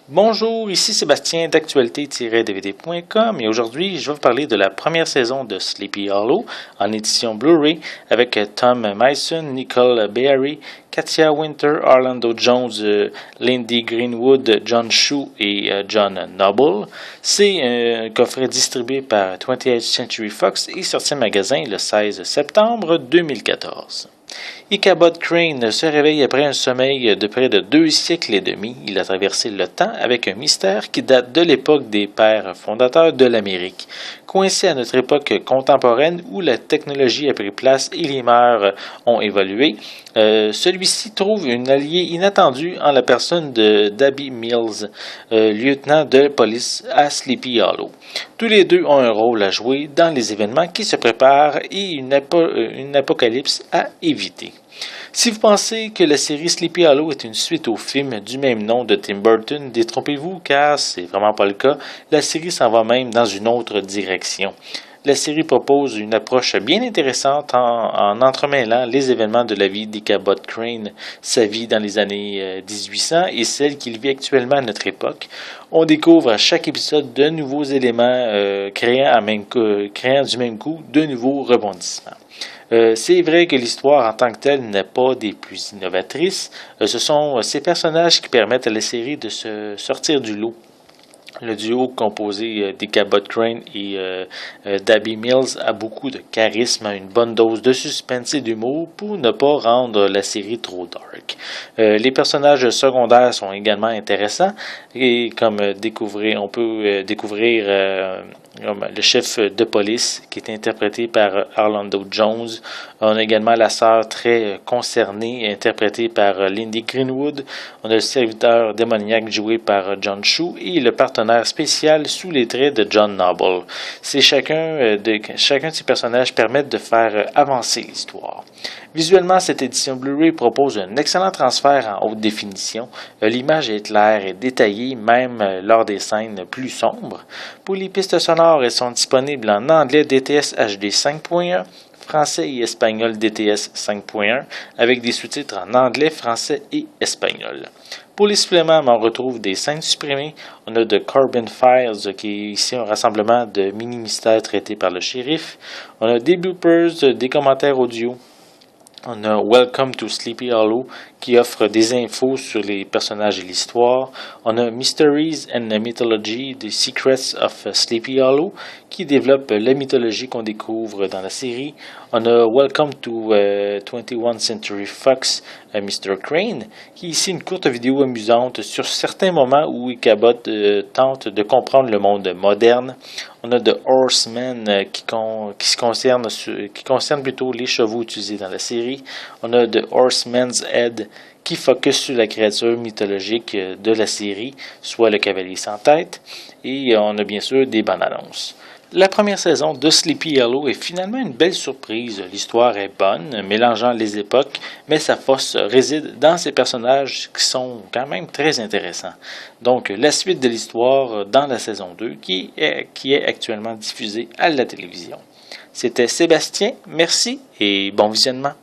Bonjour, ici Sébastien d'actualité-dvd.com et aujourd'hui je vais vous parler de la première saison de Sleepy Hollow en édition Blu-ray avec Tom Meissen, Nicole Beharie, Katia Winter, Orlando Jones, Lindy Greenwood, John Chu et John Noble. C'est un coffret distribué par 20th Century Fox et sorti en magasin le 16 septembre 2014. Ichabod Crane se réveille après un sommeil de près de 2 siècles et demi. Il a traversé le temps avec un mystère qui date de l'époque des pères fondateurs de l'Amérique. Coincé à notre époque contemporaine où la technologie a pris place et les mœurs ont évolué, celui-ci trouve une alliée inattendue en la personne de Dabby Mills, lieutenant de police à Sleepy Hollow. Tous les deux ont un rôle à jouer dans les événements qui se préparent et une apocalypse à éviter. Si vous pensez que la série Sleepy Hollow est une suite au film du même nom de Tim Burton, détrompez-vous car c'est vraiment pas le cas. La série s'en va même dans une autre direction. La série propose une approche bien intéressante en entremêlant les événements de la vie d'Ichabod Crane, sa vie dans les années 1800 et celle qu'il vit actuellement à notre époque. On découvre à chaque épisode de nouveaux éléments créant du même coup de nouveaux rebondissements. C'est vrai que l'histoire en tant que telle n'est pas des plus innovatrices. Ce sont ces personnages qui permettent à la série de se sortir du lot. Le duo composé d'Ichabod Crane et Dabby Mills a beaucoup de charisme, une bonne dose de suspense et d'humour pour ne pas rendre la série trop dark. Les personnages secondaires sont également intéressants et comme on peut découvrir le chef de police qui est interprété par Orlando Jones. On a également la sœur très concernée interprétée par Lindy Greenwood. On a le serviteur démoniaque joué par John Chu et le partenaire spécial sous les traits de John Noble. Chacun de ces personnages permettent de faire avancer l'histoire. Visuellement, cette édition Blu-ray propose un excellent transfert en haute définition. L'image est claire et détaillée, même lors des scènes plus sombres. Pour les pistes sonores, elles sont disponibles en anglais DTS HD 5.1, français et espagnol DTS 5.1, avec des sous-titres en anglais, français et espagnol. Pour les suppléments, on retrouve des scènes supprimées. On a The Corbin Files, qui est ici un rassemblement de mini-mystères traités par le shérif. On a des bloopers, des commentaires audio. On a Welcome to Sleepy Hollow qui offre des infos sur les personnages et l'histoire. On a Mysteries and Mythology, The Secrets of Sleepy Hollow qui développe la mythologie qu'on découvre dans la série. On a Welcome to 21st Century Fox, Mr. Crane, qui est ici une courte vidéo amusante sur certains moments où Ichabod tente de comprendre le monde moderne. On a The Horseman qui concerne plutôt les chevaux utilisés dans la série. On a The Horseman's Head qui focus sur la créature mythologique de la série, soit le cavalier sans tête. Et on a bien sûr des bandes annonces. La première saison de Sleepy Hollow est finalement une belle surprise. L'histoire est bonne, mélangeant les époques, mais sa force réside dans ses personnages qui sont quand même très intéressants. Donc, la suite de l'histoire dans la saison 2 qui est actuellement diffusée à la télévision. C'était Sébastien, merci et bon visionnement.